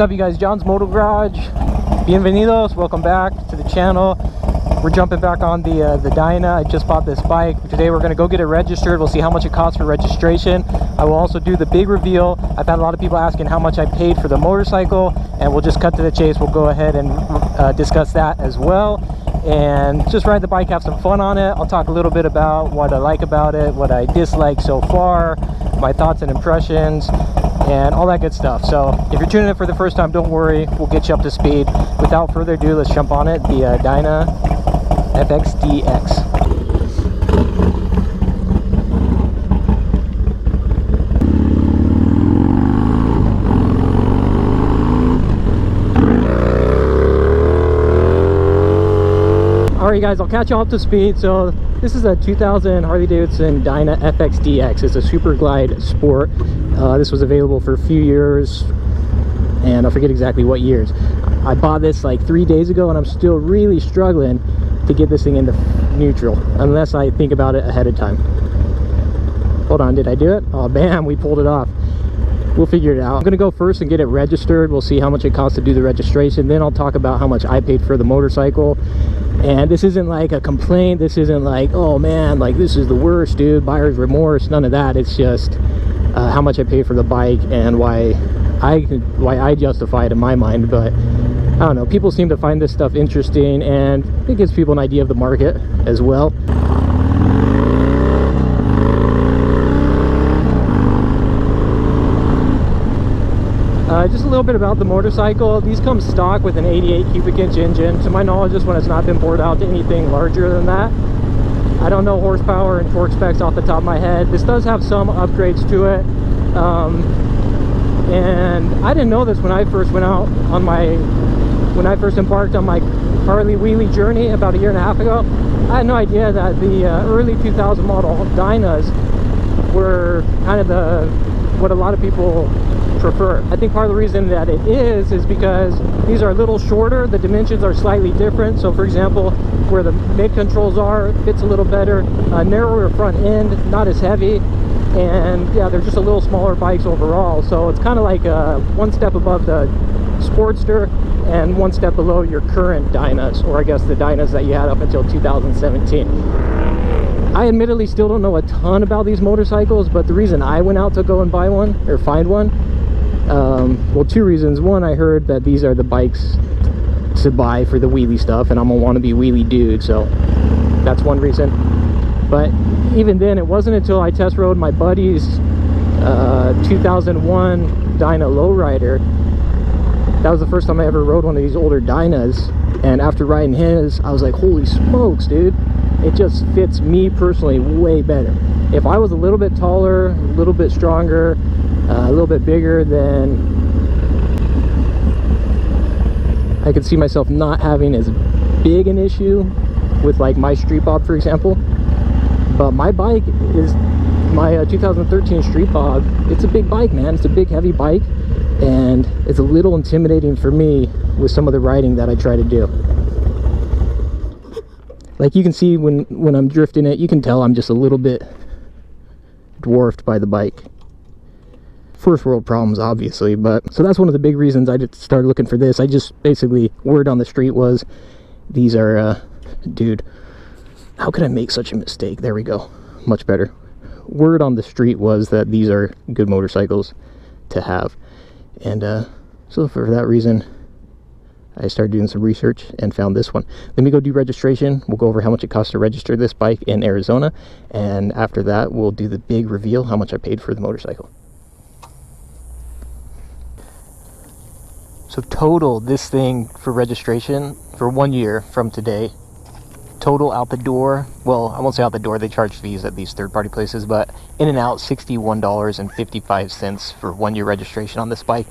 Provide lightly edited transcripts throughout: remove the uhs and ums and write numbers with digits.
What's up, you guys? John's Moto Garage. Bienvenidos. Welcome back to the channel. We're jumping back on the Dyna. I just bought this bike. Today we're going to go get it registered. We'll see how much it costs for registration. I will also do the big reveal. I've had a lot of people asking how much I paid for the motorcycle, and we'll just cut to the chase. We'll go ahead and discuss that as well, and just ride the bike, have some fun on it. I'll talk a little bit about what I like about it, what I dislike so far, my thoughts and impressions, and all that good stuff. So if you're tuning in for the first time, don't worry, we'll get you up to speed. Without further ado, let's jump on it. The Dyna FXDX. Alright guys, I'll catch you up to speed. So this is a 2000 Harley Davidson Dyna FXDX. It's a Super Glide Sport. This was available for a few years, and I forget exactly what years. I bought this like 3 days ago, and I'm still really struggling to get this thing into neutral unless I think about it ahead of time. Hold on, did I do it? Oh, bam, we pulled it off. We'll figure it out. I'm gonna go first and get it registered. We'll see how much it costs to do the registration. Then I'll talk about how much I paid for the motorcycle. And this isn't like a complaint. This isn't like, oh man, like this is the worst, dude, buyer's remorse. None of that. It's just how much I paid for the bike and why I justify it in my mind. But I don't know, people seem to find this stuff interesting, and it gives people an idea of the market as well. Just a little bit about the motorcycle. These come stock with an 88 cubic inch engine. To my knowledge, this one has not been bored out to anything larger than that. I don't know horsepower and torque specs off the top of my head. This does have some upgrades to it. And I didn't know this when I first went out on when I first embarked on my Harley wheelie journey about 1.5 years ago. I had no idea that the early 2000 model Dynas were kind of what a lot of people prefer. I think part of the reason that it is because these are a little shorter. The dimensions are slightly different. So for example, where the mid controls are, fits a little better, narrower front end, not as heavy, and yeah, they're just a little smaller bikes overall. So it's kind of like one step above the Sportster and one step below your current Dynas, or I guess the Dynas that you had up until 2017. I admittedly still don't know a ton about these motorcycles, but the reason I went out to go and buy one or find one, well, two reasons. One, I heard that these are the bikes to buy for the wheelie stuff, and I'm a wannabe wheelie dude, so that's one reason. But even then, it wasn't until I test rode my buddy's 2001 Dyna Lowrider. That was the first time I ever rode one of these older Dynas, and after riding his, I was like, holy smokes, dude, it just fits me personally way better. If I was a little bit taller, a little bit stronger, a little bit bigger, then I could see myself not having as big an issue with like my Street Bob, for example. But my bike is my 2013 Street Bob. It's a big bike, man. It's a big, heavy bike, and it's a little intimidating for me with some of the riding that I try to do. Like you can see when I'm drifting it, you can tell I'm just a little bit dwarfed by the bike. First world problems, obviously, but so that's one of the big reasons I started looking for this. I just basically, word on the street was these are dude, how could I make such a mistake? There we go, much better. Word on the street was that these are good motorcycles to have, and so for that reason I started doing some research and found this one. Let me go do registration. We'll go over how much it costs to register this bike in Arizona, and after that we'll do the big reveal, how much I paid for the motorcycle. So total, this thing for registration for 1 year from today, total out the door, well, I won't say out the door, they charge fees at these third-party places, but in and out, $61.55 for 1 year registration on this bike.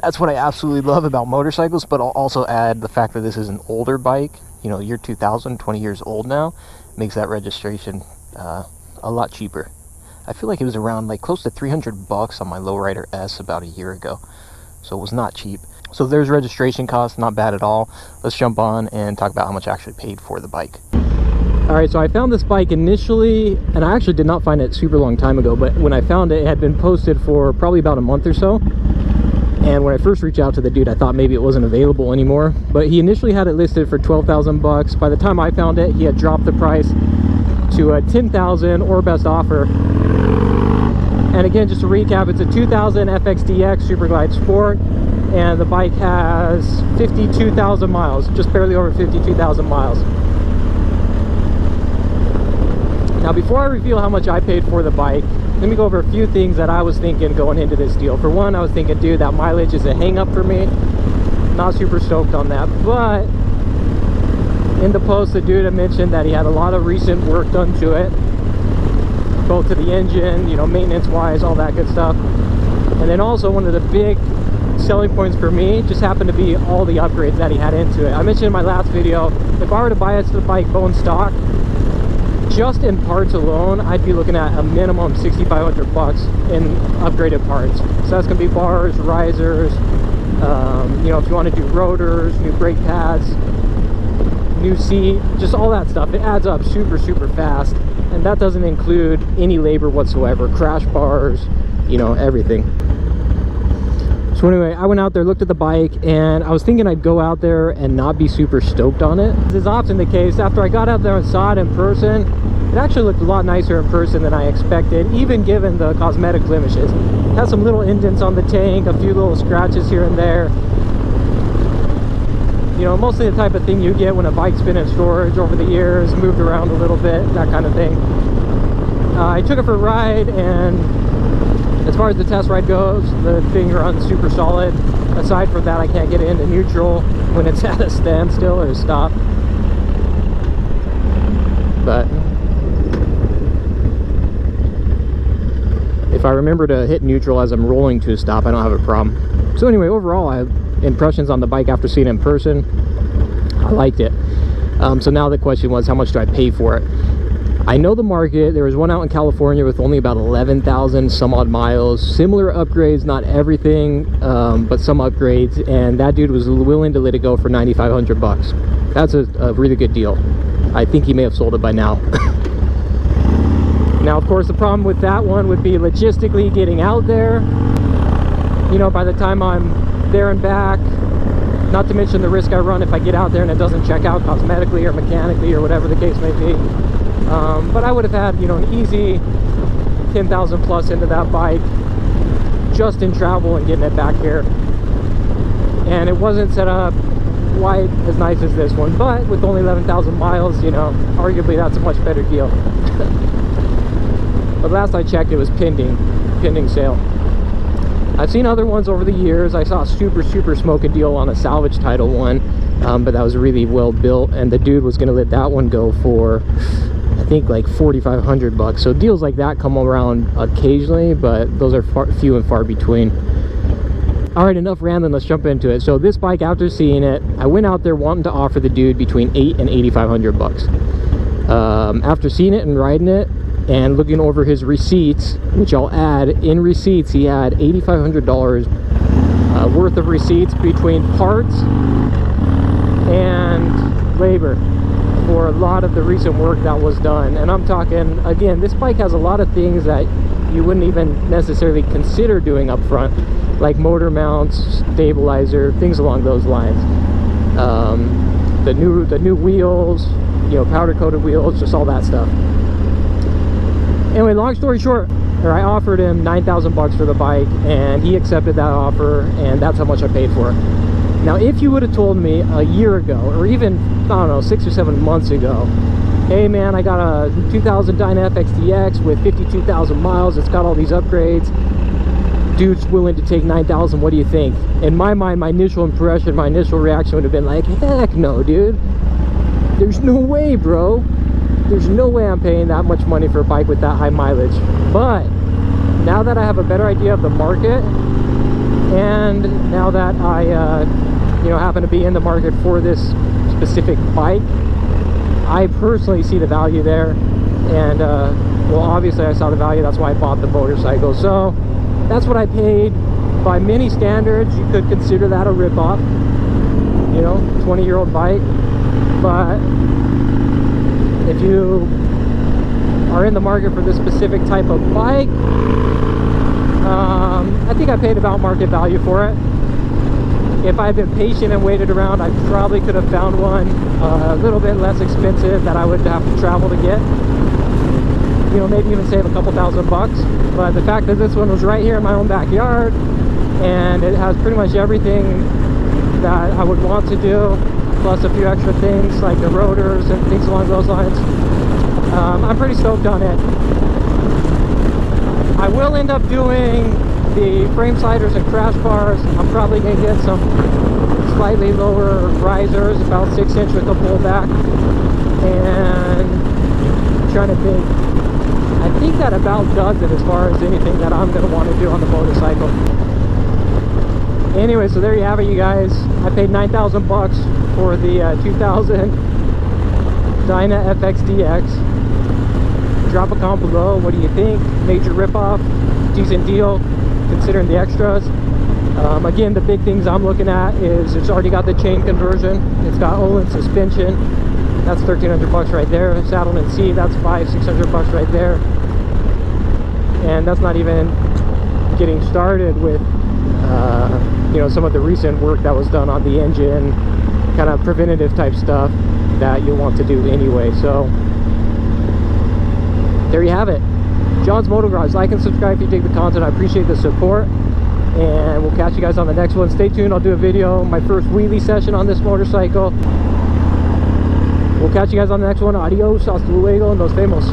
That's what I absolutely love about motorcycles, but I'll also add the fact that this is an older bike, you know, year 2000, 20 years old now, makes that registration a lot cheaper. I feel like it was around like close to 300 bucks on my Lowrider S about a year ago, so it was not cheap. So there's registration costs, not bad at all. Let's jump on and talk about how much I actually paid for the bike. All right, so I found this bike initially, and I actually did not find it super long time ago, but when I found it, it had been posted for probably about a month or so. And when I first reached out to the dude, I thought maybe it wasn't available anymore, but he initially had it listed for 12,000 bucks. By the time I found it, he had dropped the price to 10,000 or best offer. And again, just to recap, it's a 2000 FXDX Super Glide Sport, and the bike has 52,000 miles, just barely over 52,000 miles. Now, before I reveal how much I paid for the bike, let me go over a few things that I was thinking going into this deal. For one, I was thinking, dude, that mileage is a hang-up for me. Not super stoked on that. But in the post, the dude had mentioned that he had a lot of recent work done to it, both to the engine, you know, maintenance-wise, all that good stuff. And then also, one of the big selling points for me just happened to be all the upgrades that he had into it. I mentioned in my last video, if I were to buy the bike bone stock, just in parts alone, I'd be looking at a minimum 6,500 bucks in upgraded parts. So that's gonna be bars, risers, you know, if you want to do rotors, new brake pads, new seat, just all that stuff. It adds up super fast, and that doesn't include any labor whatsoever, crash bars, you know, everything. So anyway, I went out there, looked at the bike, and I was thinking I'd go out there and not be super stoked on it. This is often the case. After I got out there and saw it in person, it actually looked a lot nicer in person than I expected, even given the cosmetic blemishes. It has some little indents on the tank, a few little scratches here and there. You know, mostly the type of thing you get when a bike's been in storage over the years, moved around a little bit, that kind of thing. I took it for a ride, and as far as the test ride goes, the thing runs super solid. Aside from that, I can't get it into neutral when it's at a standstill or a stop. But if I remember to hit neutral as I'm rolling to a stop, I don't have a problem. So anyway, overall, I have impressions on the bike after seeing it in person. I liked it. So now the question was, how much do I pay for it? I know the market. There was one out in California with only about 11,000 some odd miles, similar upgrades, not everything, but some upgrades, and that dude was willing to let it go for 9,500 bucks. That's a really good deal. I think he may have sold it by now. Now, of course, the problem with that one would be logistically getting out there. You know, by the time I'm there and back, not to mention the risk I run if I get out there and it doesn't check out cosmetically or mechanically or whatever the case may be. But I would have had, you know, an easy 10,000 plus into that bike just in travel and getting it back here. And it wasn't set up quite as nice as this one, but with only 11,000 miles, you know, arguably that's a much better deal. But last I checked, it was pending sale. I've seen other ones over the years. I saw a super smoking deal on a salvage title one, but that was really well built, and the dude was gonna let that one go for, I think, like 4,500 bucks. So deals like that come around occasionally, but those are few and far between. All right, enough rambling, let's jump into it. So this bike, after seeing it, I went out there wanting to offer the dude between 8 and 8,500 bucks. After seeing it and riding it and looking over his receipts, which I'll add, in receipts he had $8,500 worth of receipts between parts and labor for a lot of the recent work that was done. And I'm talking, again, this bike has a lot of things that you wouldn't even necessarily consider doing up front, like motor mounts, stabilizer, things along those lines. The new wheels, you know, powder coated wheels, just all that stuff. Anyway, long story short, I offered him 9,000 bucks for the bike, and he accepted that offer, and that's how much I paid for it. Now, if you would have told me a year ago, or even, I don't know, 6 or 7 months ago, hey man, I got a 2000 Dyna FXDX with 52,000 miles, it's got all these upgrades, dude's willing to take 9,000, what do you think? In my mind, my initial impression, my initial reaction would have been like, heck no, dude. There's no way, bro. There's no way I'm paying that much money for a bike with that high mileage. But now that I have a better idea of the market, and now that I you know, happen to be in the market for this specific bike, I personally see the value there. And well, obviously I saw the value, that's why I bought the motorcycle. So that's what I paid. By many standards, you could consider that a rip-off, you know, 20-year-old bike. But if you are in the market for this specific type of bike, I think I paid about market value for it. If I had been patient and waited around, I probably could have found one a little bit less expensive that I would have to travel to get. You know, maybe even save a couple $1,000. But the fact that this one was right here in my own backyard, and it has pretty much everything that I would want to do, plus a few extra things like the rotors and things along those lines. I'm pretty stoked on it. I will end up doing the frame sliders and crash bars. I'm probably going to get some slightly lower risers, about 6-inch with a pullback. And I'm trying to think. I think that about does it as far as anything that I'm going to want to do on the motorcycle. Anyway, so there you have it, you guys. I paid $9,000 for the 2000 Dyna FXDX. Drop a comment below. What do you think? Major ripoff? Decent deal considering the extras. Again, the big things I'm looking at is it's already got the chain conversion. It's got Olin suspension. That's $1,300 right there. Saddle and seat, that's $500-600 right there. And that's not even getting started with you know, some of the recent work that was done on the engine, kind of preventative type stuff that you'll want to do anyway. So there you have it. John's Moto Garage. Like and subscribe if you dig the content. I appreciate the support, and we'll catch you guys on the next one. Stay tuned. I'll do a video, my first wheelie session on this motorcycle. We'll catch you guys on the next one. Adios, hasta luego, nos vemos.